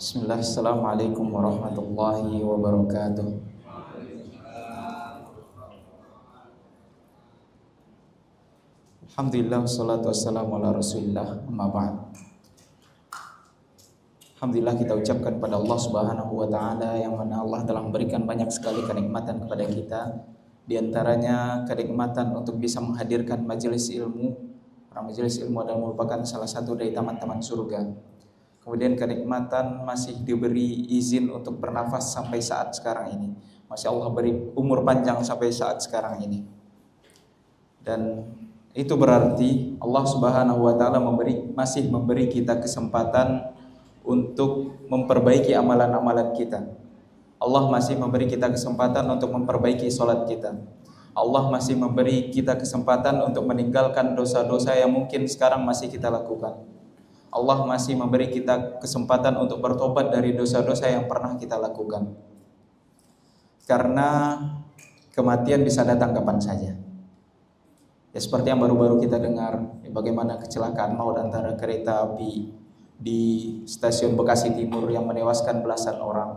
Bismillah, Assalamualaikum warahmatullahi wabarakatuh. Alhamdulillah, wassalatu wassalamu ala rasulillah, amma ba'd. Alhamdulillah, kita ucapkan pada Allah subhanahu wa ta'ala, yang mana Allah telah memberikan banyak sekali kenikmatan kepada kita. Di antaranya kenikmatan untuk bisa menghadirkan majelis ilmu. Karena majelis ilmu adalah merupakan salah satu dari taman-taman surga. Kemudian kenikmatan masih diberi izin untuk bernafas sampai saat sekarang ini. Masya Allah beri umur panjang sampai saat sekarang ini. Dan itu berarti Allah subhanahu wa ta'ala masih memberi kita kesempatan untuk memperbaiki amalan-amalan kita. Allah masih memberi kita kesempatan untuk memperbaiki sholat kita. Allah masih memberi kita kesempatan untuk meninggalkan dosa-dosa yang mungkin sekarang masih kita lakukan. Allah masih memberi kita kesempatan untuk bertobat dari dosa-dosa yang pernah kita lakukan. Karena kematian bisa datang kapan saja. Ya seperti yang baru-baru kita dengar, bagaimana kecelakaan maut antara kereta api di stasiun Bekasi Timur yang menewaskan belasan orang.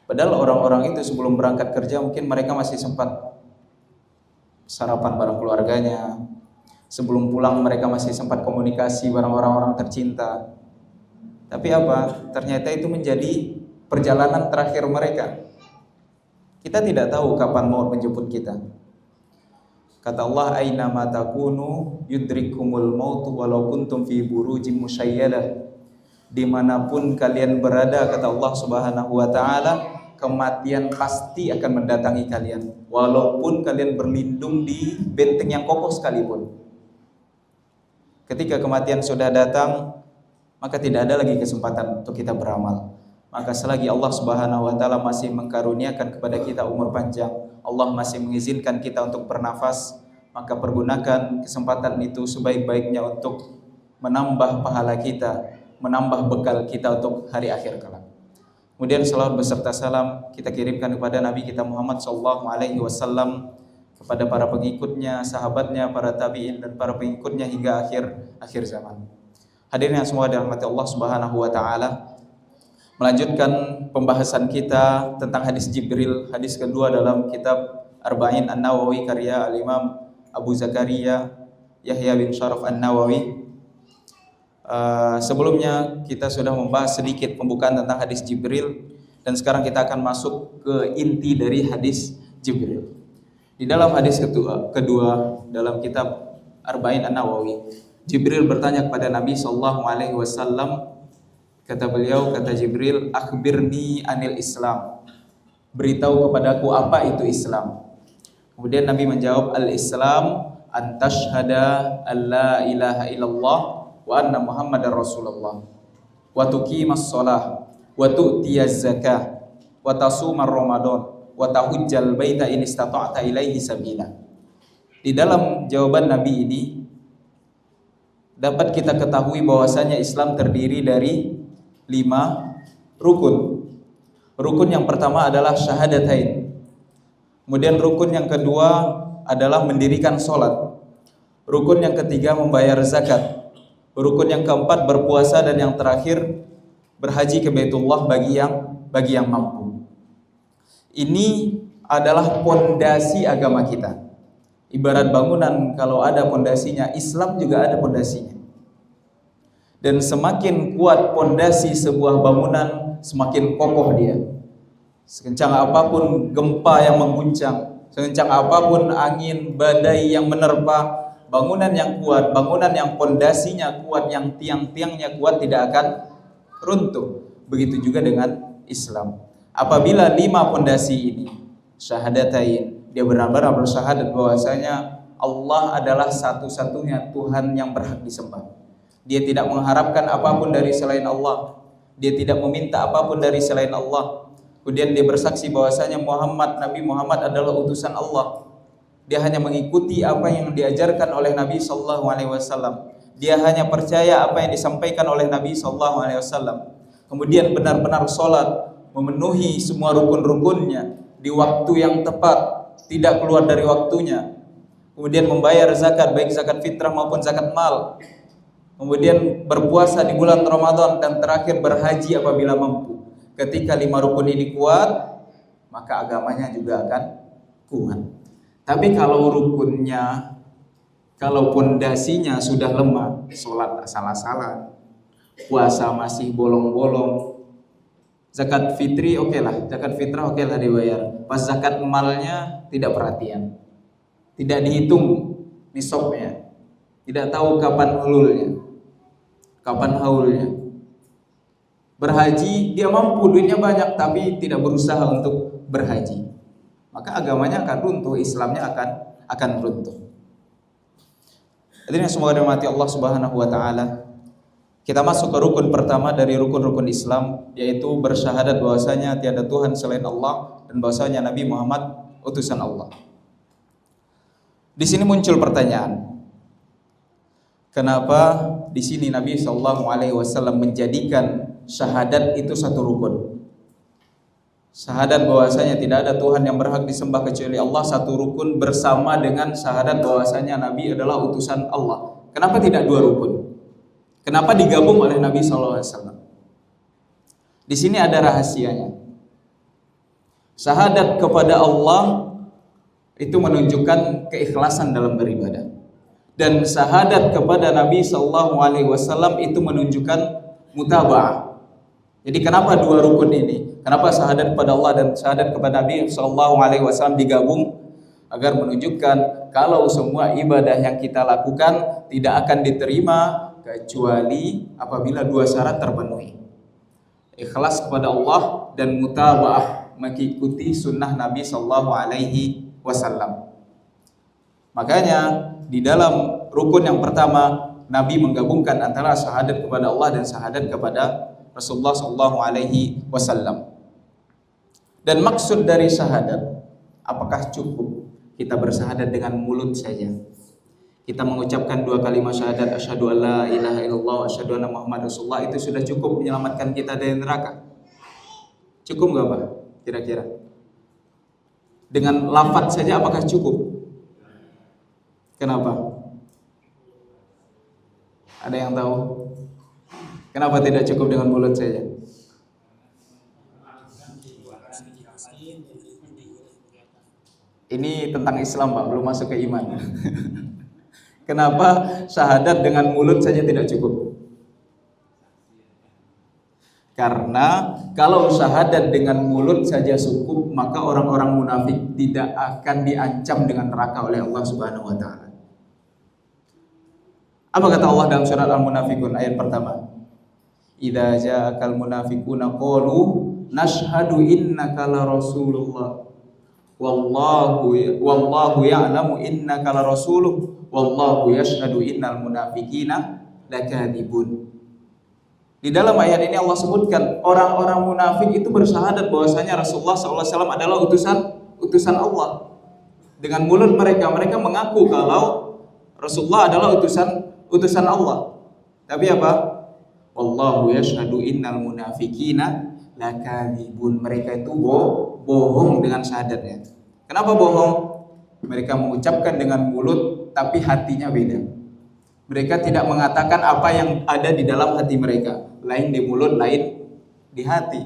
Padahal orang-orang itu sebelum berangkat kerja mungkin mereka masih sempat sarapan bareng keluarganya. Sebelum pulang mereka masih sempat komunikasi bareng orang-orang tercinta. Tapi apa? Ternyata itu menjadi perjalanan terakhir mereka. Kita tidak tahu kapan maut menjemput kita. Kata Allah, "Aina ma takunu yudrikumul mautu walau kuntum fi burujim musyayyadah." Dimanapun kalian berada, kata Allah Subhanahu wa ta'ala, kematian pasti akan mendatangi kalian, walaupun kalian berlindung di benteng yang kokoh sekalipun. Ketika kematian sudah datang, maka tidak ada lagi kesempatan untuk kita beramal. Maka selagi Allah Subhanahu wa ta'ala masih mengkaruniakan kepada kita umur panjang, Allah masih mengizinkan kita untuk bernafas, maka pergunakan kesempatan itu sebaik-baiknya untuk menambah pahala kita, menambah bekal kita untuk hari akhir kelak. Kemudian salawat beserta salam kita kirimkan kepada Nabi kita Muhammad SAW, kepada para pengikutnya, sahabatnya, para tabi'in dan para pengikutnya hingga akhir zaman. Hadirin yang semua dirahmati Allah Subhanahu wa taala, melanjutkan pembahasan kita tentang hadis Jibril, hadis kedua dalam kitab Arba'in An-Nawawi karya Al-Imam Abu Zakaria Yahya bin Sharaf An-Nawawi. Sebelumnya kita sudah membahas sedikit pembukaan tentang hadis Jibril, dan sekarang kita akan masuk ke inti dari hadis Jibril. Di dalam hadis kedua dalam kitab Arba'in An-Nawawi, Jibril bertanya kepada Nabi SAW. Kata beliau, kata Jibril, "Akhbirni anil Islam." Beritahu kepadaku apa itu Islam. Kemudian Nabi menjawab, "Al-Islam an tashhada an la ilaha illallah wa anna Muhammadar Rasulullah wa tuqimas shalah wa tu'tiyaz zakah wa tasumar Ramadan wa tahujjal baita in istata'ta ilaihi sabila." Di dalam jawaban Nabi ini dapat kita ketahui bahwasanya Islam terdiri dari 5 rukun. Rukun yang pertama adalah syahadatain. Kemudian rukun yang kedua adalah mendirikan sholat. Rukun yang ketiga membayar zakat. Rukun yang keempat berpuasa, dan yang terakhir berhaji ke Baitullah bagi yang mampu. Ini adalah pondasi agama kita. Ibarat bangunan, kalau ada pondasinya, Islam juga ada pondasinya. Dan semakin kuat pondasi sebuah bangunan, semakin kokoh dia. Sekencang apapun gempa yang mengguncang, sekencang apapun angin badai yang menerpa, bangunan yang kuat, bangunan yang pondasinya kuat, yang tiang-tiangnya kuat tidak akan runtuh. Begitu juga dengan Islam. Apabila 5 pondasi ini, syahadatain, dia benar-benar bersyahadat bahwasanya Allah adalah satu-satunya Tuhan yang berhak disembah. Dia tidak mengharapkan apapun dari selain Allah. Dia tidak meminta apapun dari selain Allah. Kemudian dia bersaksi bahwasanya Nabi Muhammad adalah utusan Allah. Dia hanya mengikuti apa yang diajarkan oleh Nabi SAW. Dia hanya percaya apa yang disampaikan oleh Nabi SAW. Kemudian benar-benar sholat, memenuhi semua rukun-rukunnya di waktu yang tepat, tidak keluar dari waktunya. Kemudian membayar zakat, baik zakat fitrah maupun zakat mal. kemudian berpuasa di bulan Ramadan, dan terakhir berhaji apabila mampu. Ketika 5 rukun ini kuat, maka agamanya juga akan kuat. Tapi kalau rukunnya, kalau pondasinya sudah lemah, sholat asal-asalan, puasa masih bolong-bolong, zakat fitri oke lah, zakat fitrah oke lah dibayar, pas zakat malnya tidak perhatian, tidak dihitung nisabnya, tidak tahu kapan hululnya, kapan haulnya. Berhaji dia mampu, duitnya banyak, tapi tidak berusaha untuk berhaji, maka agamanya akan runtuh, Islamnya akan runtuh. Jadi semoga dirahmati Allah Subhanahu wa taala. Kita masuk ke rukun pertama dari rukun-rukun Islam, yaitu bersyahadat bahwasanya tiada Tuhan selain Allah dan bahwasanya Nabi Muhammad utusan Allah. Di sini muncul pertanyaan, kenapa di sini Nabi SAW menjadikan syahadat itu satu rukun? Syahadat bahwasanya tidak ada Tuhan yang berhak disembah kecuali Allah, satu rukun bersama dengan syahadat bahwasanya Nabi adalah utusan Allah. Kenapa tidak dua rukun? Kenapa digabung oleh Nabi SAW? Di sini ada rahasianya. Syahadat kepada Allah itu menunjukkan keikhlasan dalam beribadah, dan syahadat kepada Nabi SAW itu menunjukkan mutaba'ah. Jadi kenapa dua rukun ini? Kenapa syahadat kepada Allah dan syahadat kepada Nabi SAW digabung? Agar menunjukkan kalau semua ibadah yang kita lakukan tidak akan diterima kecuali apabila dua syarat terpenuhi: ikhlas kepada Allah dan mutaba'ah, mengikuti sunnah Nabi SAW. Makanya di dalam rukun yang pertama Nabi menggabungkan antara syahadat kepada Allah dan syahadat kepada Rasulullah SAW. Dan maksud dari syahadat, apakah cukup kita bersyahadat dengan mulut saja? Kita mengucapkan dua kalimat syahadat, asyhadu alla ilaha illallah, asyhadu anna Muhammad Rasulullah, itu sudah cukup menyelamatkan kita dari neraka? Cukup nggak Pak? Kira-kira dengan lafaz saja apakah cukup? Kenapa? Ada yang tahu? Kenapa tidak cukup dengan mulut saja? Ini tentang Islam Pak, belum masuk ke iman. Kenapa syahadat dengan mulut saja tidak cukup? Karena kalau syahadat dengan mulut saja cukup, maka orang-orang munafik tidak akan diancam dengan neraka oleh Allah Subhanahu wa taala. Apa kata Allah dalam surat Al-Munafikun ayat pertama? Idza ja'akal munafiquna qalu nashhadu innaka la rasulullah wallahu ya'lamu innaka la rasuluh wallahu yashhadu innal munafiqina lakadzibun. Di dalam ayat ini Allah sebutkan orang-orang munafik itu bersyahadat bahwasanya Rasulullah SAW adalah utusan Allah. Dengan mulut mereka mengaku kalau Rasulullah adalah utusan Allah. Tapi apa? Wallahu yashhadu innal munafiqina lakadzibun. Mereka itu bohong dengan syahadatnya. Kenapa bohong? Mereka mengucapkan dengan mulut tapi hatinya beda. Mereka tidak mengatakan apa yang ada di dalam hati mereka, lain di mulut, lain di hati.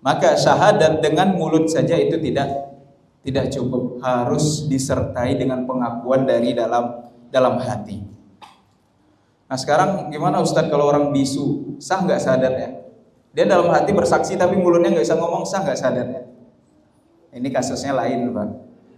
Maka syahadat dengan mulut saja itu tidak cukup, harus disertai dengan pengakuan dari dalam hati. Nah sekarang gimana Ustadz kalau orang bisu, sah nggak syahadatnya? Dia dalam hati bersaksi tapi mulutnya nggak bisa ngomong, sah nggak syahadatnya? Ini kasusnya lain Pak.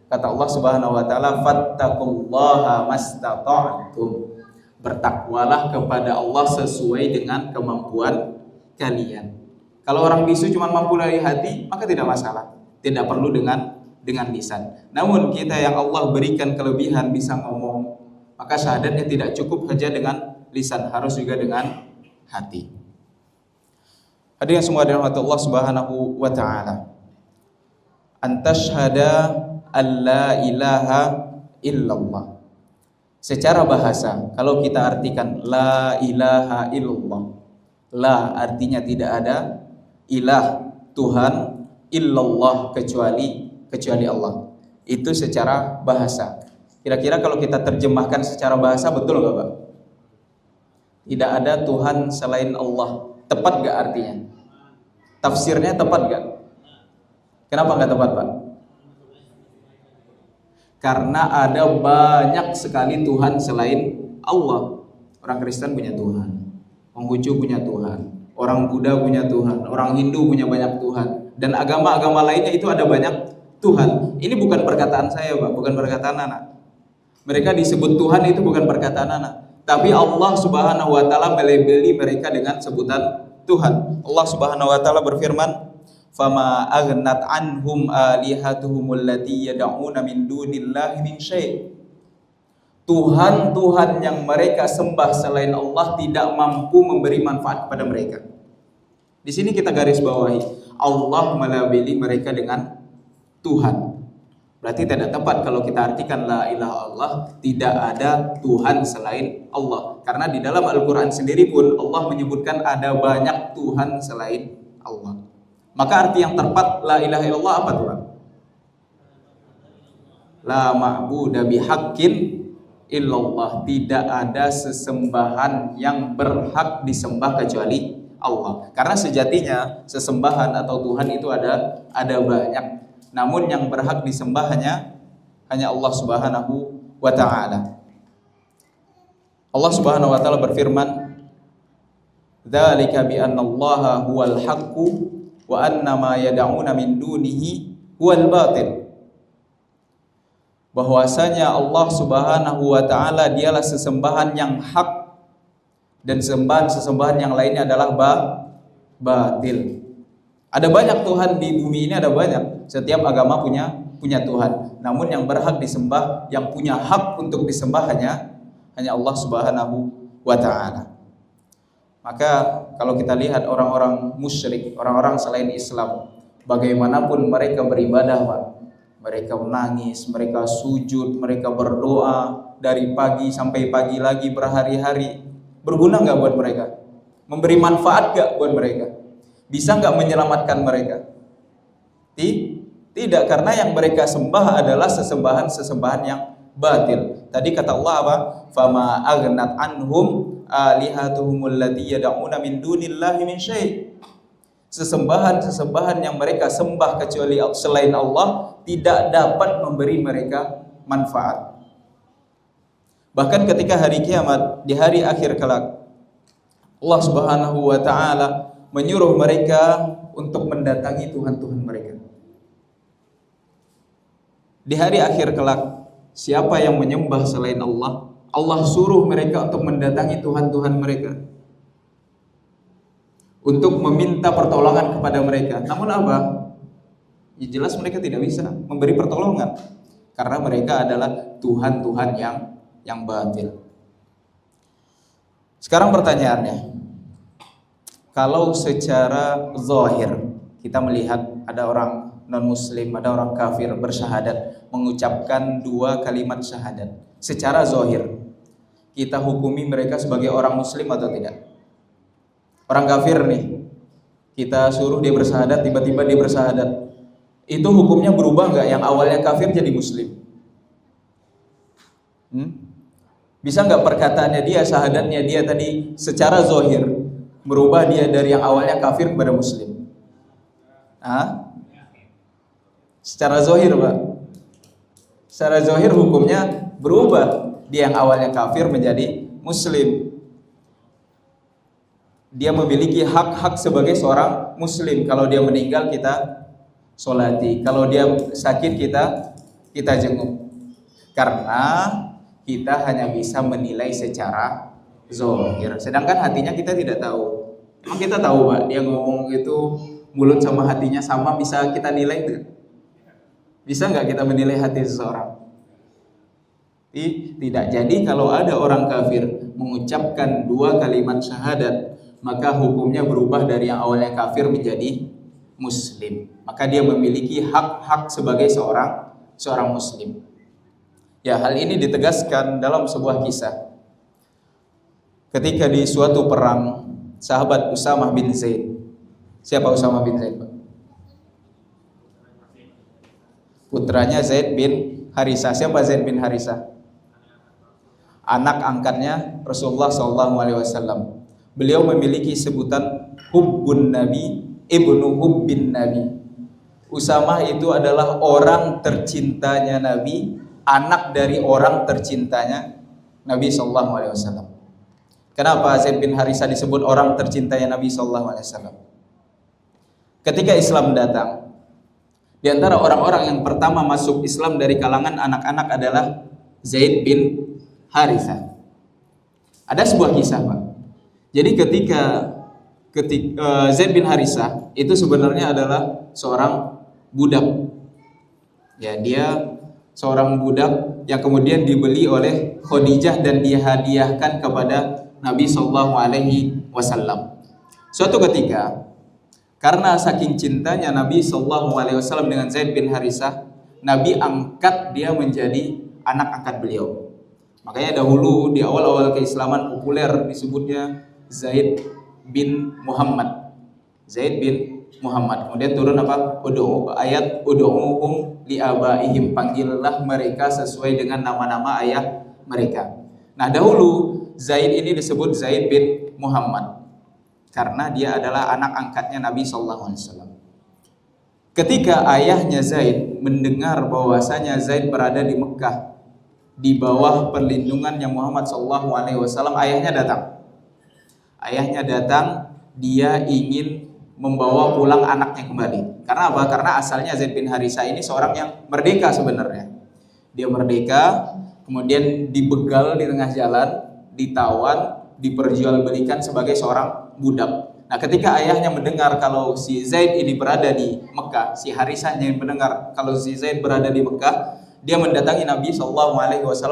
Kata Allah Subhanahu wa taala, fattaqullaha mastata'tum. Bertakwalah kepada Allah sesuai dengan kemampuan kalian. Kalau orang bisu cuma mampu dari hati, maka tidak masalah. Tidak perlu dengan lisan. Namun kita yang Allah berikan kelebihan bisa ngomong, maka syahadatnya tidak cukup saja dengan lisan, harus juga dengan hati. Hadirin semua dirahmati Allah Subhanahu wa taala. Antashhada alla ilaha illallah. Secara bahasa, kalau kita artikan la ilaha illallah, la artinya tidak ada, ilah Tuhan, illallah kecuali Allah. Itu secara bahasa. Kira-kira kalau kita terjemahkan secara bahasa betul nggak Pak? Tidak ada Tuhan selain Allah. Tepat gak artinya? Tafsirnya tepat gak? Kenapa gak tepat, Pak? Karena ada banyak sekali Tuhan selain Allah. Orang Kristen punya Tuhan, Konghucu punya Tuhan, orang Buddha punya Tuhan, orang Hindu punya banyak Tuhan, dan agama-agama lainnya itu ada banyak Tuhan. Ini bukan perkataan saya, Pak, bukan perkataan anak. Mereka disebut Tuhan itu bukan perkataan anak. Tapi Allah Subhanahu wa taala melabeli mereka dengan sebutan Tuhan. Allah Subhanahu wa taala berfirman, "Fama aghnat anhum alihatuhum allati yad'una min dunillahi min syai'." Tuhan-tuhan yang mereka sembah selain Allah tidak mampu memberi manfaat kepada mereka. Di sini kita garis bawahi, Allah melabeli mereka dengan Tuhan. Berarti tidak tepat kalau kita artikan la ilaha Allah, tidak ada Tuhan selain Allah. Karena di dalam Al-Quran sendiri pun Allah menyebutkan ada banyak Tuhan selain Allah. Maka arti yang tepat la ilaha illallah apa Tuhan? La ma'budu bihaqqin illallah. Tidak ada sesembahan yang berhak disembah kecuali Allah. Karena sejatinya sesembahan atau Tuhan itu ada banyak. Namun yang berhak disembah hanya Allah Subhanahu wa taala. Allah Subhanahu wa taala berfirman, "Dzalika bi anna Allaha huwal haqqu wa anna ma yad'una min dunihi huwal batil." Bahwasanya Allah Subhanahu wa taala dialah sesembahan yang hak dan sesembahan yang lainnya adalah batil. Ada banyak Tuhan di bumi ini, ada banyak. Setiap agama punya Tuhan. Namun yang berhak disembah, yang punya hak untuk disembah hanya Allah Subhanahu wa taala. Maka kalau kita lihat orang-orang musyrik, orang-orang selain Islam, bagaimanapun mereka beribadah, Pak. Mereka menangis, mereka sujud, mereka berdoa dari pagi sampai pagi lagi berhari-hari. Berguna nggak buat mereka? Memberi manfaat nggak buat mereka? Bisa nggak menyelamatkan mereka? Tidak, karena yang mereka sembah adalah sesembahan yang batil. Tadi kata Allah apa? Fama aghnat anhum alihatuhumul lati yad'una min dunillahi min syai'. Sesembahan yang mereka sembah kecuali selain Allah tidak dapat memberi mereka manfaat. Bahkan ketika hari kiamat, di hari akhir kelak, Allah Subhanahu wa taala menyuruh mereka untuk mendatangi Tuhan-Tuhan mereka. Di hari akhir kelak, siapa yang menyembah selain Allah, Allah suruh mereka untuk mendatangi Tuhan-Tuhan mereka, untuk meminta pertolongan kepada mereka. Namun apa? Ya jelas mereka tidak bisa memberi pertolongan, karena mereka adalah Tuhan-Tuhan yang batil. Sekarang pertanyaannya, kalau secara zahir kita melihat ada orang non-muslim, ada orang kafir bersyahadat, mengucapkan 2 kalimat syahadat. Secara zahir kita hukumi mereka sebagai orang muslim atau tidak? Orang kafir nih, kita suruh dia bersyahadat, tiba-tiba dia bersyahadat, itu hukumnya berubah nggak? Yang awalnya kafir jadi muslim? Bisa nggak perkataannya dia, syahadatnya dia tadi secara zahir merubah dia dari yang awalnya kafir kepada muslim? Secara zahir, Pak. Secara zahir hukumnya berubah. Dia yang awalnya kafir menjadi muslim. Dia memiliki hak-hak sebagai seorang muslim. Kalau dia meninggal kita sholati, kalau dia sakit kita jenguk. Karena kita hanya bisa menilai secara zahir, sedangkan hatinya kita tidak tahu. Emang kita tahu, Pak, dia ngomong itu mulut sama hatinya sama, bisa kita nilai itu? Bisa nggak kita menilai hati seseorang? Tidak. Jadi kalau ada orang kafir mengucapkan 2 kalimat syahadat, maka hukumnya berubah dari yang awalnya kafir menjadi muslim. Maka dia memiliki hak-hak sebagai seorang muslim. Ya, hal ini ditegaskan dalam sebuah kisah. Ketika di suatu perang, sahabat Usamah bin Zaid. Siapa Usamah bin Zaid, Pak? Putranya Zaid bin Harisah. Siapa Zaid bin Harisah? anak angkatnya Rasulullah SAW. Beliau memiliki sebutan hubbun Nabi, ibnu hubbin Nabi. Usamah itu adalah orang tercintanya Nabi, anak dari orang tercintanya Nabi SAW. Kenapa Zaid bin Harisah disebut orang tercintanya Nabi SAW? Ketika Islam datang, di antara orang-orang yang pertama masuk Islam dari kalangan anak-anak adalah Zaid bin Harisah. Ada sebuah kisah, Pak. Jadi ketika Zaid bin Harisah itu sebenarnya adalah seorang budak. Ya, dia seorang budak yang kemudian dibeli oleh Khadijah dan dihadiahkan kepada Nabi SAW. Suatu ketika, karena saking cintanya Nabi SAW dengan Zaid bin Harisah, Nabi angkat dia menjadi anak angkat beliau. Makanya dahulu di awal-awal keislaman populer disebutnya Zaid bin Muhammad. Zaid bin Muhammad. Kemudian turun apa? Ayat ud'uhum liabaihim, panggillah mereka sesuai dengan nama-nama ayah mereka. Nah, dahulu Zaid ini disebut Zaid bin Muhammad karena dia adalah anak angkatnya Nabi SAW. Ketika ayahnya Zaid mendengar bahwasanya Zaid berada di Mekah di bawah perlindungannya Muhammad SAW, ayahnya datang. Ayahnya datang, dia ingin membawa pulang anaknya kembali. Karena apa? Karena asalnya Zaid bin Harisah ini seorang yang merdeka sebenarnya. Dia merdeka, kemudian dibegal di tengah jalan, ditawan, diperjualbelikan sebagai seorang budak. Nah, ketika ayahnya mendengar kalau si Zaid ini berada di Mekah, si Harisahnya yang mendengar kalau si Zaid berada di Mekah, dia mendatangi Nabi SAW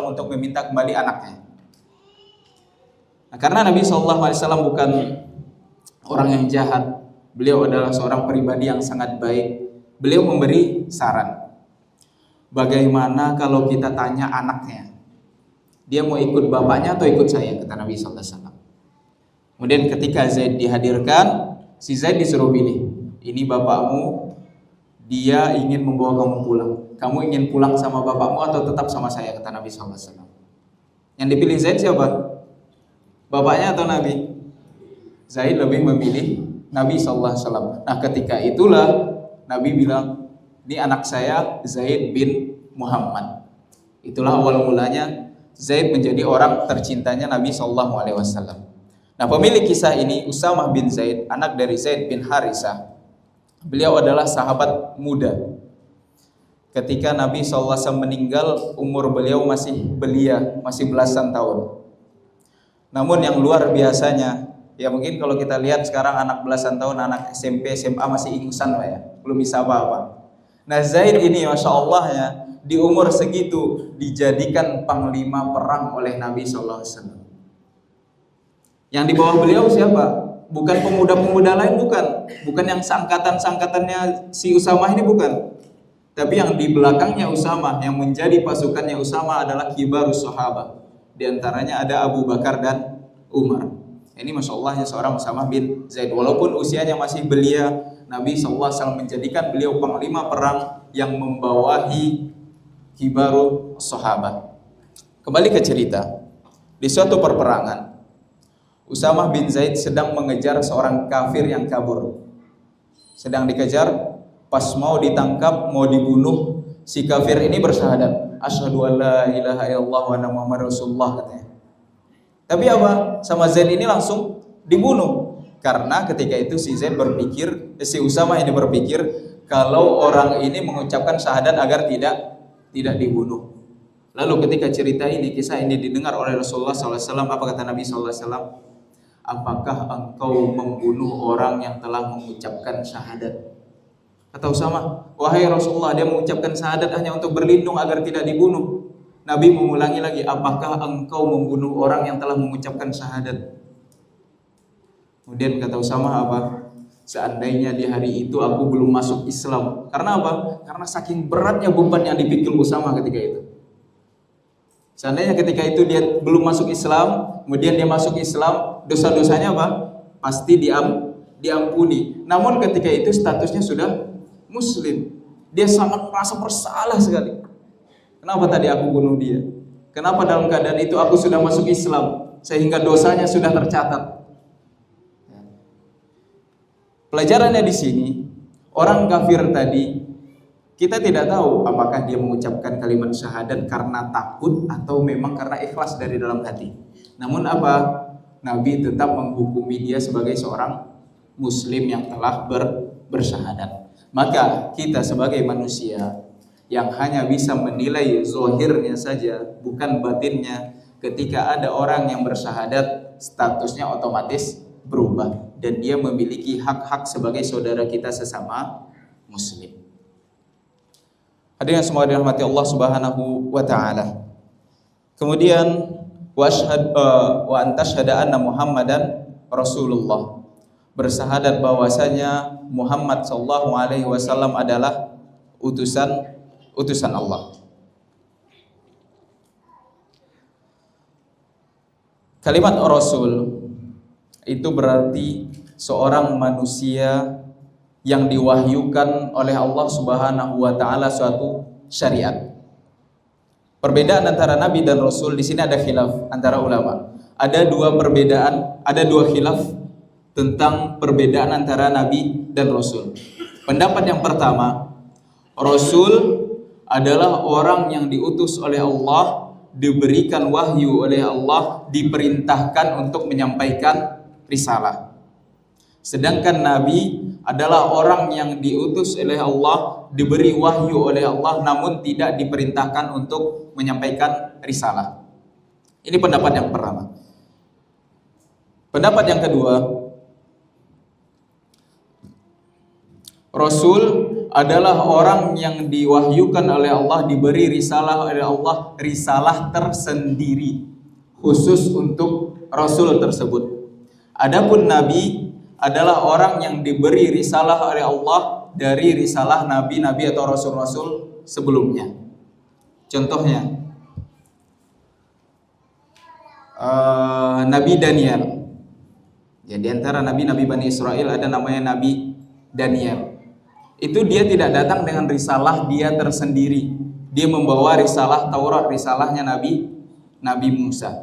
untuk meminta kembali anaknya. Nah, karena Nabi SAW bukan orang yang jahat, beliau adalah seorang pribadi yang sangat baik. Beliau memberi saran, bagaimana kalau kita tanya anaknya, dia mau ikut bapaknya atau ikut saya, kata Nabi SAW. Kemudian ketika Zaid dihadirkan, si Zaid disuruh pilih, ini bapakmu, dia ingin membawa kamu pulang. Kamu ingin pulang sama bapakmu atau tetap sama saya, kata Nabi SAW. Yang dipilih Zaid siapa? Bapaknya atau Nabi? Zaid lebih memilih Nabi SAW. Nah, ketika itulah Nabi bilang, ini anak saya Zaid bin Muhammad. Itulah awal mulanya Zaid menjadi orang tercintanya Nabi SAW. Nah, pemilik kisah ini Usamah bin Zaid, anak dari Zaid bin Harisah. Beliau adalah sahabat muda. Ketika Nabi SAW meninggal, umur beliau masih belia, masih belasan tahun. Namun yang luar biasanya, ya mungkin kalau kita lihat sekarang anak belasan tahun, anak SMP, SMA masih ingusan Pak ya, belum bisa apa-apa. Nah, Zaid ini Masya Allah ya, di umur segitu dijadikan panglima perang oleh Nabi SAW. Yang di bawah beliau siapa? Bukan pemuda-pemuda lain, bukan yang seangkatan-seangkatannya si Usamah ini, bukan. Tapi yang di belakangnya Usamah, yang menjadi pasukannya Usamah adalah kibarus sahabat. Di antaranya ada Abu Bakar dan Umar. Ini Masya Allah ya, seorang Usamah bin Zaid. Walaupun usianya masih belia, Nabi SAW menjadikan beliau panglima perang yang membawahi kibarus sahabat. Kembali ke cerita. Di suatu perperangan, Usamah bin Zaid sedang mengejar seorang kafir yang kabur. Sedang dikejar, pas mau ditangkap, mau dibunuh, si kafir ini bersyahadat, asyhadu an la ilaha illallah wa anna muhammadar rasulullah, katanya. Tapi apa? Sama Zaid ini langsung dibunuh. Karena ketika itu si Zaid berpikir, si Usamah ini berpikir kalau orang ini mengucapkan syahadat agar tidak dibunuh. Lalu ketika cerita ini, kisah ini didengar oleh Rasulullah SAW, apa kata Nabi SAW? Apakah engkau membunuh orang yang telah mengucapkan syahadat? Kata Usamah, wahai Rasulullah, dia mengucapkan syahadat hanya untuk berlindung agar tidak dibunuh. Nabi mengulangi lagi, apakah engkau membunuh orang yang telah mengucapkan syahadat? Kemudian kata Usamah apa? Seandainya di hari itu aku belum masuk Islam. Karena apa? Karena saking beratnya beban yang dipikul Usamah ketika itu. Seandainya ketika itu dia belum masuk Islam, kemudian dia masuk Islam, dosa-dosanya apa? Pasti diampuni. Namun ketika itu statusnya sudah Muslim, dia sangat merasa bersalah sekali. Kenapa tadi aku bunuh dia? Kenapa dalam keadaan itu aku sudah masuk Islam sehingga dosanya sudah tercatat? Pelajarannya di sini, orang kafir tadi kita tidak tahu apakah dia mengucapkan kalimat syahadat karena takut atau memang karena ikhlas dari dalam hati. Namun apa? Nabi tetap menghukumi dia sebagai seorang muslim yang telah bersyahadat. Maka kita sebagai manusia yang hanya bisa menilai zahirnya saja, bukan batinnya, ketika ada orang yang bersyahadat, statusnya otomatis berubah dan dia memiliki hak-hak sebagai saudara kita sesama muslim. Hadirin semua dirahmati Allah Subhanahu wa taala. Kemudian wa antashhada anna Muhammadan Rasulullah. Bersahadat bahwasanya Muhammad sallallahu alaihi wasallam adalah utusan Allah. Kalimat Rasul itu berarti seorang manusia yang diwahyukan oleh Allah Subhanahu wa taala suatu syariat. Perbedaan antara nabi dan rasul di sini ada khilaf antara ulama. Ada dua khilaf tentang perbedaan antara nabi dan rasul. Pendapat yang pertama, rasul adalah orang yang diutus oleh Allah, diberikan wahyu oleh Allah, diperintahkan untuk menyampaikan risalah. Sedangkan nabi adalah orang yang diutus oleh Allah, diberi wahyu oleh Allah, namun tidak diperintahkan untuk menyampaikan risalah. Ini pendapat yang pertama. Pendapat yang kedua, Rasul adalah orang yang diwahyukan oleh Allah, diberi risalah oleh Allah, risalah tersendiri khusus untuk Rasul tersebut. Adapun nabi adalah orang yang diberi risalah oleh Allah dari risalah nabi-nabi atau rasul-rasul sebelumnya. Contohnya Nabi Daniel. Ya, di antara nabi-nabi Bani Israel ada namanya Nabi Daniel. Itu dia tidak datang dengan risalah dia tersendiri. Dia membawa risalah Taurat, risalahnya Nabi Musa.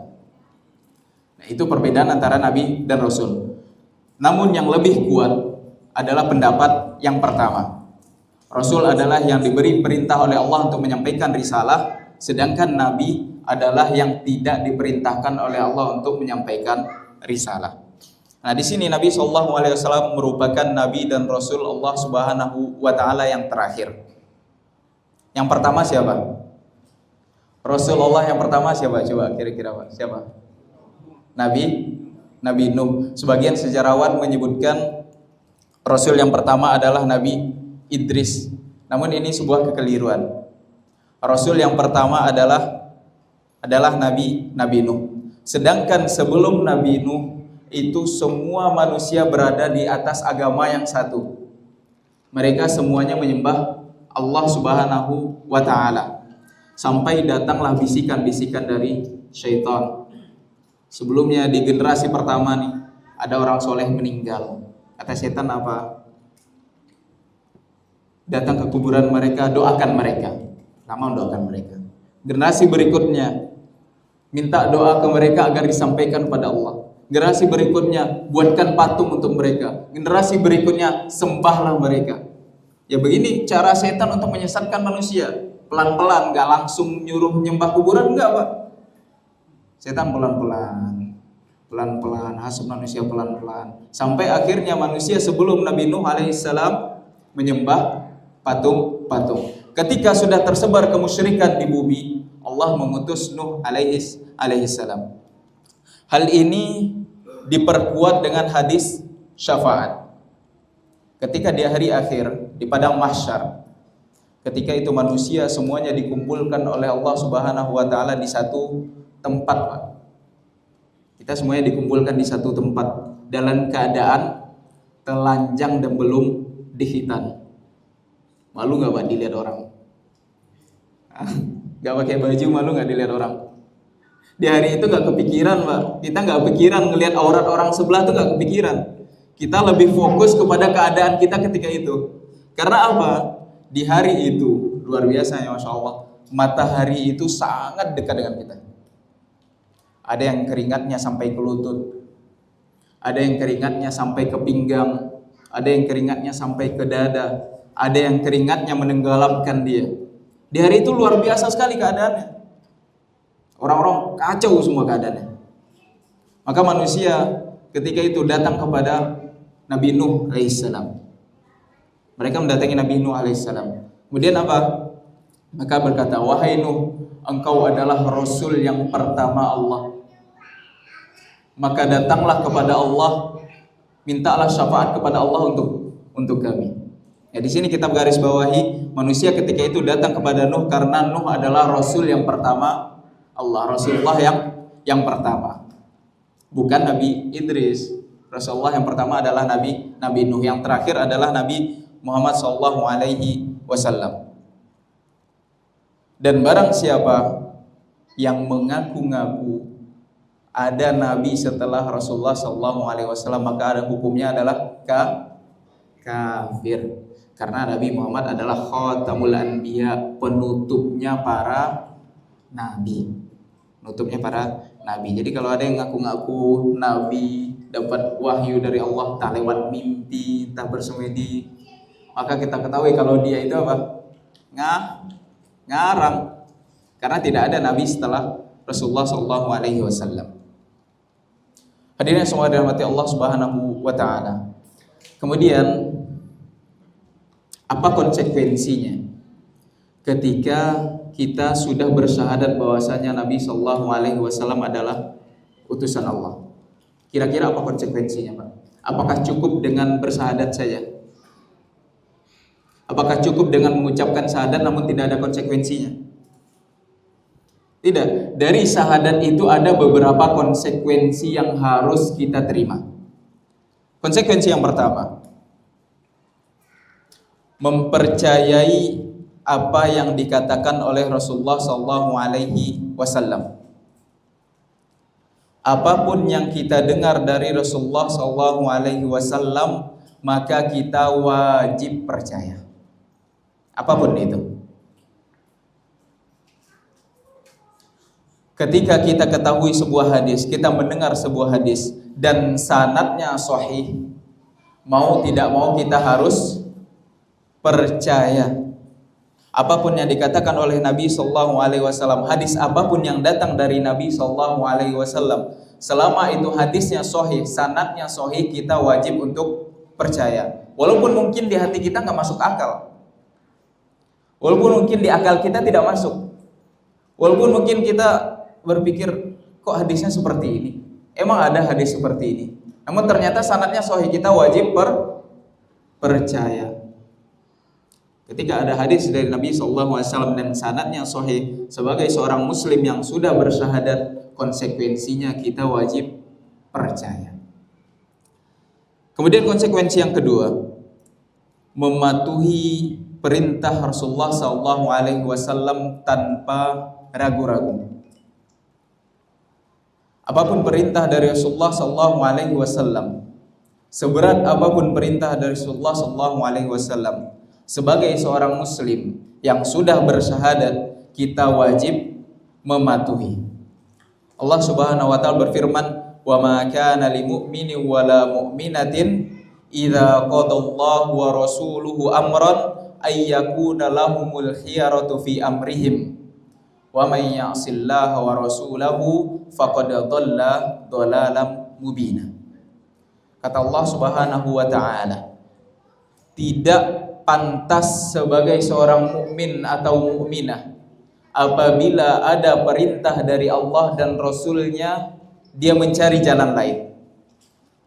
Nah, itu perbedaan antara nabi dan rasul. Namun yang lebih kuat adalah pendapat yang pertama. Rasul adalah yang diberi perintah oleh Allah untuk menyampaikan risalah, sedangkan nabi adalah yang tidak diperintahkan oleh Allah untuk menyampaikan risalah. Nah, di sini Nabi SAW merupakan nabi dan rasul Allah Subhanahu wa taala yang terakhir. Yang pertama siapa? Rasulullah yang pertama siapa? Coba kira-kira Pak, siapa? Nabi Nuh. Sebagian sejarawan menyebutkan Rasul yang pertama adalah Nabi Idris. Namun ini sebuah kekeliruan. Rasul yang pertama adalah Nabi Nuh. Sedangkan sebelum Nabi Nuh itu semua manusia berada di atas agama yang satu. Mereka semuanya menyembah Allah Subhanahu wa taala. Sampai datanglah bisikan-bisikan dari syaitan. Sebelumnya di generasi pertama nih ada orang soleh meninggal. Kata setan apa? Datang ke kuburan mereka, doakan mereka. Lama doakan mereka. Generasi berikutnya minta doa ke mereka agar disampaikan pada Allah. Generasi berikutnya buatkan patung untuk mereka. Generasi berikutnya sembahlah mereka. Ya begini cara setan untuk menyesatkan manusia. Pelan-pelan, gak langsung nyuruh nyembah kuburan, enggak Pak. Setan pelan-pelan, hasut manusia pelan-pelan, sampai akhirnya manusia sebelum Nabi Nuh alaihissalam menyembah patung-patung. Ketika sudah tersebar kemusyrikan di bumi, Allah mengutus Nuh alaihissalam. Hal ini diperkuat dengan hadis syafaat. Ketika di hari akhir di padang mahsyar, ketika itu manusia semuanya dikumpulkan oleh Allah Subhanahu wa taala di satu tempat, Pak. Kita semuanya dikumpulkan di satu tempat dalam keadaan telanjang dan belum dihitan. Malu nggak Pak dilihat orang? Nggak pakai baju malu nggak dilihat orang? Di hari itu nggak kepikiran Pak. Kita nggak kepikiran ngelihat aurat orang sebelah tuh nggak kepikiran. Kita lebih fokus kepada keadaan kita ketika itu. Karena apa? Di hari itu luar biasa ya Masya Allah. matahari itu sangat dekat dengan kita. Ada yang keringatnya sampai ke lutut, ada yang keringatnya sampai ke pinggang, ada yang keringatnya sampai ke dada, ada yang keringatnya menenggelamkan dia. Di hari itu luar biasa sekali keadaannya. Orang-orang kacau semua keadaannya. Maka manusia ketika itu datang kepada Nabi Nuh alaihissalam. Mereka mendatangi Nabi Nuh alaihissalam. Kemudian apa? Maka berkata, wahai Nuh, engkau adalah Rasul yang pertama Allah. Maka datanglah kepada Allah, mintalah syafaat kepada Allah untuk kami. Ya, di sini kita garis bawahi, manusia ketika itu datang kepada Nuh karena Nuh adalah Rasul yang pertama Allah, Rasulullah yang pertama. Bukan Nabi Idris. Rasulullah yang pertama adalah Nabi Nuh, yang terakhir adalah Nabi Muhammad SAW. Dan barang siapa yang mengaku-ngaku ada nabi setelah Rasulullah SAW, maka ada hukumnya adalah kafir. Karena Nabi Muhammad adalah khatamul anbiya, penutupnya para nabi. Jadi kalau ada yang ngaku-ngaku nabi, dapat wahyu dari Allah entah lewat mimpi, entah bersemedi, maka kita ketahui kalau dia itu apa? Ngarang. Karena tidak ada nabi setelah Rasulullah SAW. Hadirin semua dirahmati Allah Subhanahu wa taala. Kemudian apa konsekuensinya ketika kita sudah bersyahadat bahwasanya Nabi SAW adalah utusan Allah? Kira-kira apa konsekuensinya, Pak? Apakah cukup dengan bersyahadat saja? Apakah cukup dengan mengucapkan syahadat namun tidak ada konsekuensinya? Tidak. Dari syahadat itu ada beberapa konsekuensi yang harus kita terima. Konsekuensi yang pertama, mempercayai apa yang dikatakan oleh Rasulullah SAW. Apapun yang kita dengar dari Rasulullah SAW, maka kita wajib percaya. Apapun itu. Ketika kita ketahui sebuah hadis, kita mendengar sebuah hadis dan sanadnya sahih, mau tidak mau kita harus percaya. Apapun yang dikatakan oleh Nabi SAW, hadis apapun yang datang dari Nabi SAW, selama itu hadisnya sahih, sanadnya sahih, kita wajib untuk percaya. Walaupun mungkin di hati kita nggak masuk akal, walaupun mungkin di akal kita tidak masuk, walaupun mungkin kita berpikir kok hadisnya seperti ini, emang ada hadis seperti ini, namun ternyata sanadnya sahih, kita wajib percaya. Ketika ada hadis dari Nabi SAW dan sanadnya sahih, sebagai seorang muslim yang sudah bersyahadat, konsekuensinya kita wajib percaya. Kemudian konsekuensi yang kedua, mematuhi perintah Rasulullah SAW tanpa ragu-ragu. Apapun perintah dari Rasulullah SAW, seberat apapun perintah dari Rasulullah SAW, sebagai seorang muslim yang sudah bersyahadat, kita wajib mematuhi. Allah Subhanahu wa taala berfirman, "Wa ma kana lil mu'minin wa la mu'minatin idza qadallahu wa rasuluhu amran ay yakuna lahumul khiyaratu fi amrihim wa may ya'sillaha wa rasulahu faqad dhalla dhalalan mubina." Kata Allah Subhanahu wa taala, tidak pantas sebagai seorang mukmin atau mukminah apabila ada perintah dari Allah dan Rasulnya, dia mencari jalan lain,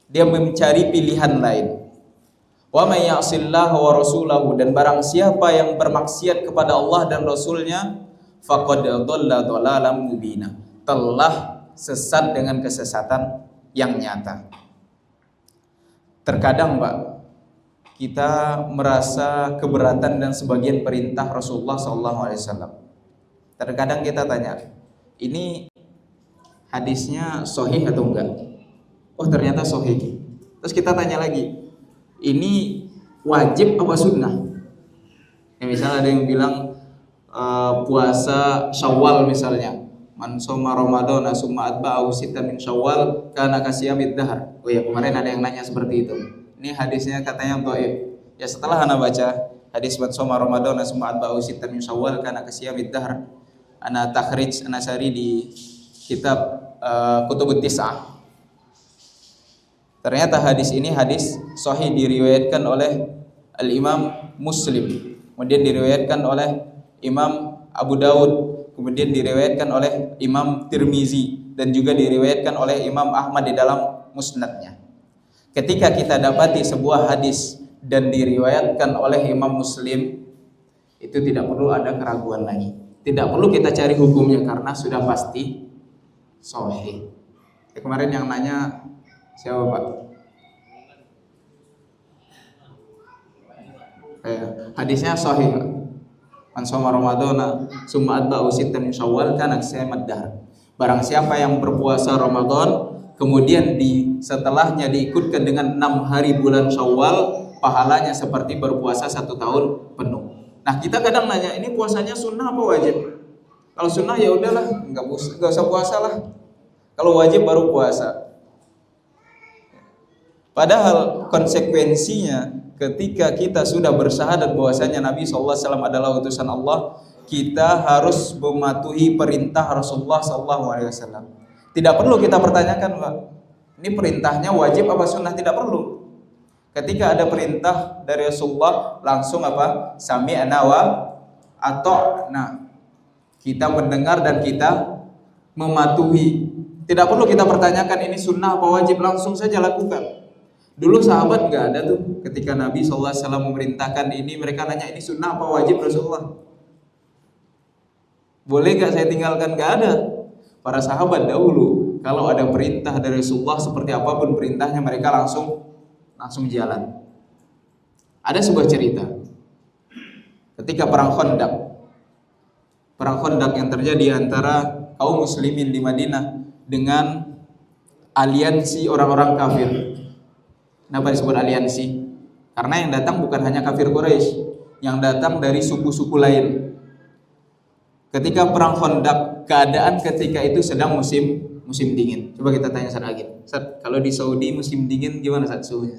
dia mencari pilihan lain. Wa may ya'sillaha wa rasulahu, dan barang siapa yang bermaksiat kepada Allah dan Rasulnya, faqad dhalla dhalalan mubina, telah sesat dengan kesesatan yang nyata. Terkadang, Pak, kita merasa keberatan dan sebagian perintah Rasulullah SAW. Terkadang kita tanya, ini hadisnya sahih atau enggak? Oh, ternyata sahih. Terus kita tanya lagi, ini wajib apa sunnah? Ya, misalnya ada yang bilang puasa Syawal misalnya. Man shoma Ramadhana summa atba'ahu sittan min Syawal kana kasiyamid dahar. Oh ya, kemarin ada yang nanya seperti itu. Ini hadisnya katanya dhaif. Ya setelah ana baca hadis man shoma Ramadhana summa atba'ahu sittan min Syawal kana kasiyamid dahar, ana takhrij ana sari di kitab Kutubut Tis'ah. Ternyata hadis ini hadis sahih, diriwayatkan oleh Al-Imam Muslim, kemudian diriwayatkan oleh Imam Abu Daud, kemudian diriwayatkan oleh Imam Tirmizi, dan juga diriwayatkan oleh Imam Ahmad di dalam musnadnya. Ketika kita dapati sebuah hadis dan diriwayatkan oleh Imam Muslim, itu tidak perlu ada keraguan lagi. Tidak perlu kita cari hukumnya karena sudah pasti sahih. Kemarin yang nanya siapa Pak? Hadisnya sahih. Man shoma Ramadhana summa atba'ahu sittan min Syawal kana kasiyamid dahr. Barang siapa yang berpuasa Ramadan kemudian setelahnya diikutkan dengan 6 hari bulan Syawal, pahalanya seperti berpuasa 1 tahun penuh. Nah, kita kadang nanya, ini puasanya sunnah apa wajib? Kalau sunnah ya udahlah, enggak usah puasa lah. Kalau wajib baru puasa. Padahal konsekuensinya ketika kita sudah bersyahadat bahwasanya Nabi SAW adalah utusan Allah, kita harus mematuhi perintah Rasulullah SAW. Tidak perlu kita pertanyakan, Pak, ini perintahnya wajib apa sunnah? Tidak perlu. Ketika ada perintah dari Rasulullah, langsung apa? Sami'na wa ata'na. Kita mendengar dan kita mematuhi. Tidak perlu kita pertanyakan ini sunnah apa wajib, langsung saja lakukan. Dulu sahabat nggak ada tuh, ketika Nabi SAW memerintahkan ini, mereka nanya ini sunnah apa wajib Rasulullah? Boleh gak saya tinggalkan? Gak ada. Para sahabat dahulu kalau ada perintah dari Rasulullah seperti apapun perintahnya, mereka langsung jalan. Ada sebuah cerita ketika perang Khandaq yang terjadi antara kaum muslimin di Madinah dengan aliansi orang-orang kafir. Kenapa disebut aliansi? Karena yang datang bukan hanya kafir Quraisy, yang datang dari suku-suku lain. Ketika perang Khandaq, keadaan ketika itu sedang musim dingin. Coba kita tanya Ustaz Agil. Ustaz, kalau di Saudi musim dingin gimana Ustaz suhunya?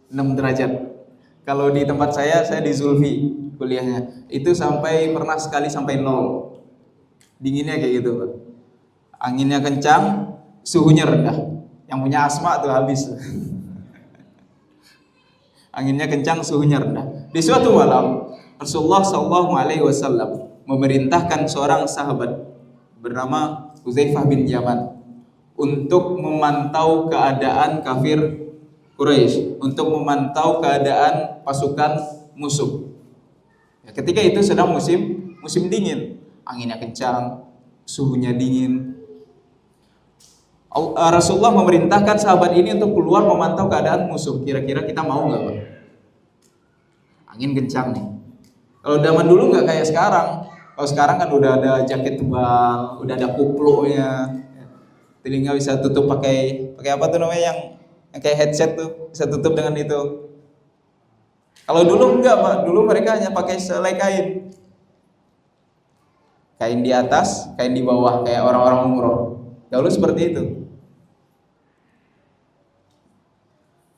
6 derajat. Kalau di tempat saya di Zulfi kuliahnya, itu pernah sekali sampai 0. Dinginnya kayak gitu, Pak. Anginnya kencang, suhunya rendah. Yang punya asma tuh habis. Anginnya kencang, suhunya rendah. Di suatu malam Rasulullah SAW memerintahkan seorang sahabat bernama Hudzaifah bin Yaman untuk memantau keadaan kafir Quraisy, untuk memantau keadaan pasukan musuh. Ya, ketika itu sedang musim dingin, anginnya kencang, suhunya dingin. Rasulullah memerintahkan sahabat ini untuk keluar memantau keadaan musuh. Kira-kira kita mau nggak, Pak? Angin kencang nih. Kalau zaman dulu nggak kayak sekarang. Kalau sekarang kan udah ada jaket tebal, udah ada kupluknya. Telinga bisa tutup pakai apa tuh namanya yang kayak headset tuh, bisa tutup dengan itu. Kalau dulu enggak, Pak. Dulu mereka hanya pakai selai kain. Kain di atas, kain di bawah, kayak orang-orang umroh. Dahulu seperti itu.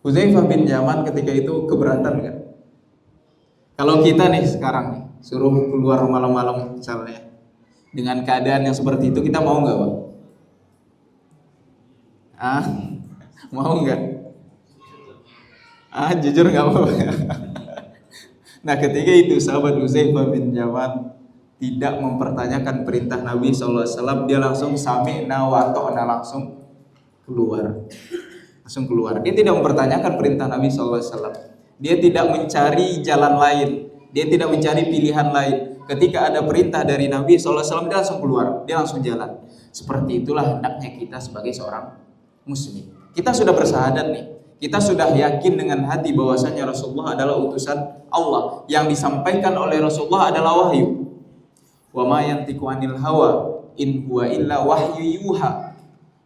Hudzaifah bin Yaman ketika itu keberatan kan? Kalau kita nih sekarang nih, suruh keluar malam-malam misalnya dengan keadaan yang seperti itu, kita mau nggak, Pak? Mau nggak? Jujur nggak mau. Nah, ketika itu sahabat Hudzaifah bin Yaman tidak mempertanyakan perintah Nabi SAW, dia langsung sami'na wa ata'na, langsung keluar. Dia tidak mempertanyakan perintah Nabi SAW. Dia tidak mencari jalan lain, dia tidak mencari pilihan lain. Ketika ada perintah dari Nabi SAW, dia langsung keluar, dia langsung jalan. Seperti itulah hendaknya kita sebagai seorang muslim. Kita sudah bersyahadat nih, kita sudah yakin dengan hati bahwasanya Rasulullah adalah utusan Allah. Yang disampaikan oleh Rasulullah adalah wahyu. Wa ma yantiqu 'anil hawa in huwa illa wahyu yuha.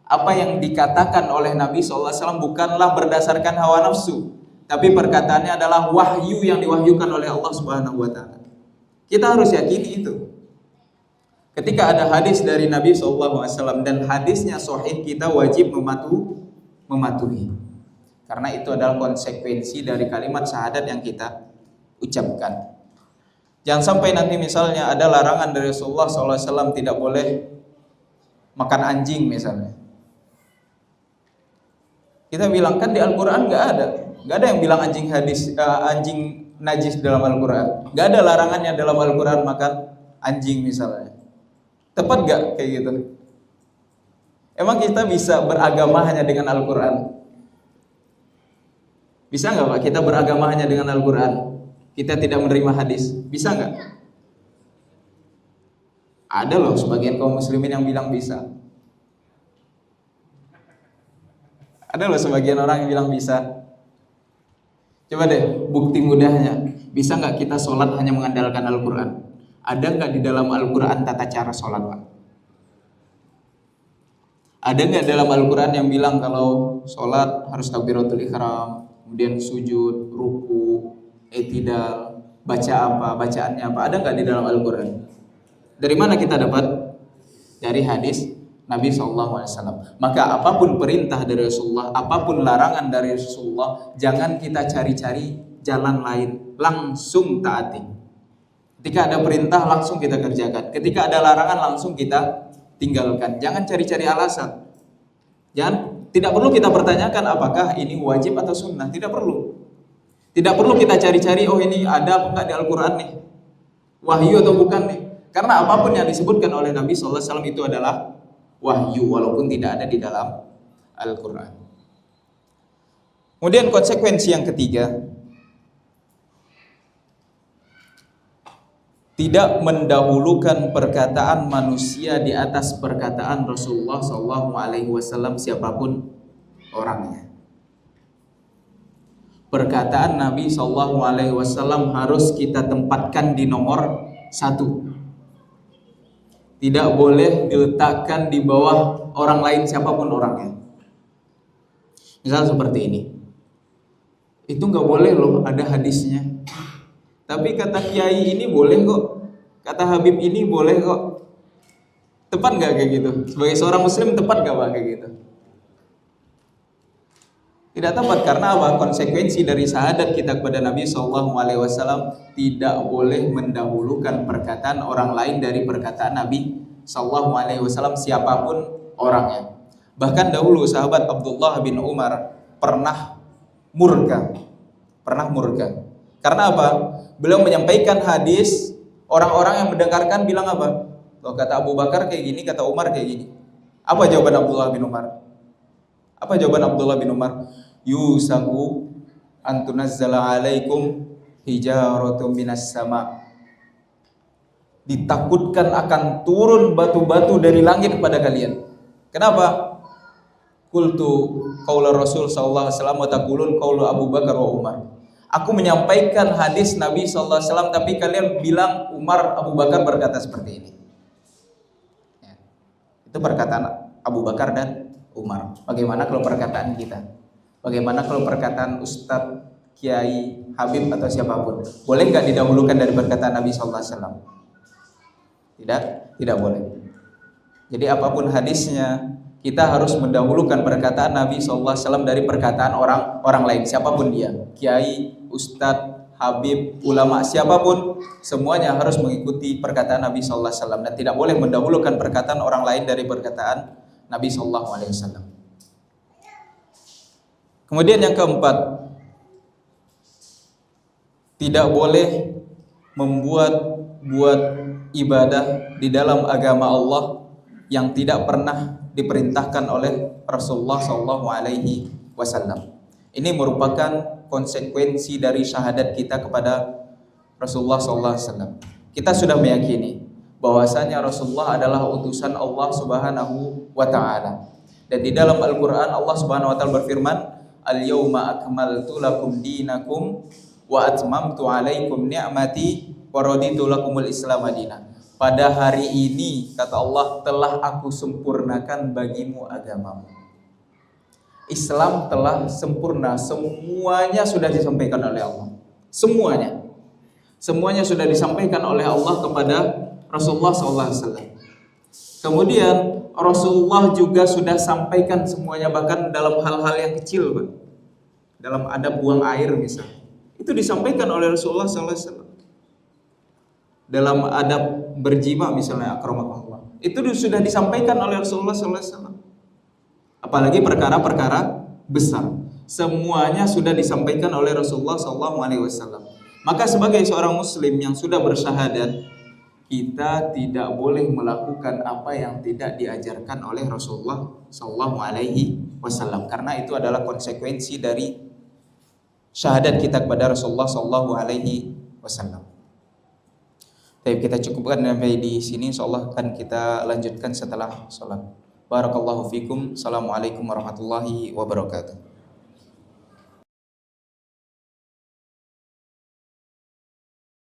Apa yang dikatakan oleh Nabi SAW bukanlah berdasarkan hawa nafsu, tapi perkataannya adalah wahyu yang diwahyukan oleh Allah Subhanahu wa taala. Kita harus yakini itu. Ketika ada hadis dari Nabi SAW dan hadisnya sahih, kita wajib mematuhi. Karena itu adalah konsekuensi dari kalimat syahadat yang kita ucapkan. Jangan sampai nanti misalnya ada larangan dari Rasulullah SAW tidak boleh makan anjing misalnya. Kita bilang kan di Al-Quran nggak ada yang bilang anjing najis dalam Al-Quran. Nggak ada larangannya dalam Al-Quran makan anjing misalnya. Tepat nggak kayak gitu? Emang kita bisa beragama hanya dengan Al-Quran? Bisa nggak Pak kita beragama hanya dengan Al-Quran? Kita tidak menerima hadis, bisa nggak? Ada loh sebagian kaum muslimin yang bilang bisa. Ada loh sebagian orang yang bilang bisa. Coba deh bukti mudahnya, bisa nggak kita sholat hanya mengandalkan Al-Quran? Ada nggak di dalam Al-Quran tata cara sholat Pak? Ada nggak dalam Al-Quran yang bilang kalau sholat harus takbiratul ihram, kemudian sujud, ruku, i'tidal, baca apa, bacaannya apa? Ada nggak di dalam Al-Quran? Dari mana kita dapat? Dari hadis Nabi SAW. Maka apapun perintah dari Rasulullah, apapun larangan dari Rasulullah, jangan kita cari-cari jalan lain, langsung taati. Ketika ada perintah langsung kita kerjakan, ketika ada larangan langsung kita tinggalkan. Jangan cari-cari alasan. Tidak perlu kita pertanyakan apakah ini wajib atau sunnah. Tidak perlu. Tidak perlu kita cari-cari, oh ini ada apa enggak di Al-Quran nih, wahyu atau bukan nih. Karena apapun yang disebutkan oleh Nabi SAW itu adalah wahyu, walaupun tidak ada di dalam Al-Quran. Kemudian konsekuensi yang ketiga, tidak mendahulukan perkataan manusia di atas perkataan Rasulullah SAW siapapun orangnya. Perkataan Nabi SAW harus kita tempatkan di nomor 1. Tidak boleh diletakkan di bawah orang lain siapapun orangnya. Misal seperti ini, itu nggak boleh loh ada hadisnya. Tapi kata kiai ini boleh kok, kata Habib ini boleh kok. Tepat nggak kayak gitu? Sebagai seorang Muslim tepat nggak Pak kayak gitu? Tidak tepat, karena apa? Konsekuensi dari syahadat kita kepada Nabi SAW tidak boleh mendahulukan perkataan orang lain dari perkataan Nabi SAW siapapun orangnya. Bahkan dahulu sahabat Abdullah bin Umar pernah murka. Karena apa? Beliau menyampaikan hadis, orang-orang yang mendengarkan bilang apa? Loh, kata Abu Bakar kayak gini, kata Umar kayak gini. Apa jawaban Abdullah bin Umar? Yusaku antunazzala alaikum hijaratun minas sama. Ditakutkan akan turun batu-batu dari langit kepada kalian. Kenapa? Qultu qaula Rasul sallallahu alaihi wasallam wa taqulun qaulu Abu Bakar wa Umar. Aku menyampaikan hadis Nabi sallallahu alaihi wasallam tapi kalian bilang Umar, Abu Bakar berkata seperti ini. Ya. Itu perkataan Abu Bakar dan Umar. Bagaimana kalau perkataan kita? Bagaimana kalau perkataan Ustadz, Kiai, Habib atau siapapun? Boleh nggak didahulukan dari perkataan Nabi SAW? Tidak boleh. Jadi apapun hadisnya, kita harus mendahulukan perkataan Nabi SAW dari perkataan orang lain, siapapun dia, Kiai, Ustadz, Habib, ulama, siapapun, semuanya harus mengikuti perkataan Nabi SAW dan tidak boleh mendahulukan perkataan orang lain dari perkataan Nabi SAW. Kemudian yang keempat, tidak boleh membuat ibadah di dalam agama Allah yang tidak pernah diperintahkan oleh Rasulullah SAW. Ini merupakan konsekuensi dari syahadat kita kepada Rasulullah SAW. Kita sudah meyakini bahwasanya Rasulullah adalah utusan Allah Subhanahu wa Ta'ala. Dan di dalam Al-Quran Allah Subhanahu wa Ta'ala berfirman, Al-yawma akmaltu lakum dinakum wa atmamtu alaikum ni'mati wa raditu lakumul Islam madinah. Pada hari ini, kata Allah, telah aku sempurnakan bagimu agamamu. Islam telah sempurna, semuanya sudah disampaikan oleh Allah. Semuanya. Semuanya sudah disampaikan oleh Allah kepada Rasulullah SAW. Kemudian Rasulullah juga sudah sampaikan semuanya, bahkan dalam hal-hal yang kecil, Pak. Dalam adab buang air misalnya, itu disampaikan oleh Rasulullah SAW. Dalam adab berjima misalnya, akramakumullah, itu sudah disampaikan oleh Rasulullah SAW. Apalagi perkara-perkara besar, semuanya sudah disampaikan oleh Rasulullah SAW. Maka sebagai seorang muslim yang sudah bersyahadat, kita tidak boleh melakukan apa yang tidak diajarkan oleh Rasulullah SAW, karena itu adalah konsekuensi dari syahadat kita kepada Rasulullah SAW. Tapi kita cukupkan sampai di sini, insyaallah akan kita lanjutkan setelah sholat. Barakallahu fikum. Assalamualaikum warahmatullahi wabarakatuh.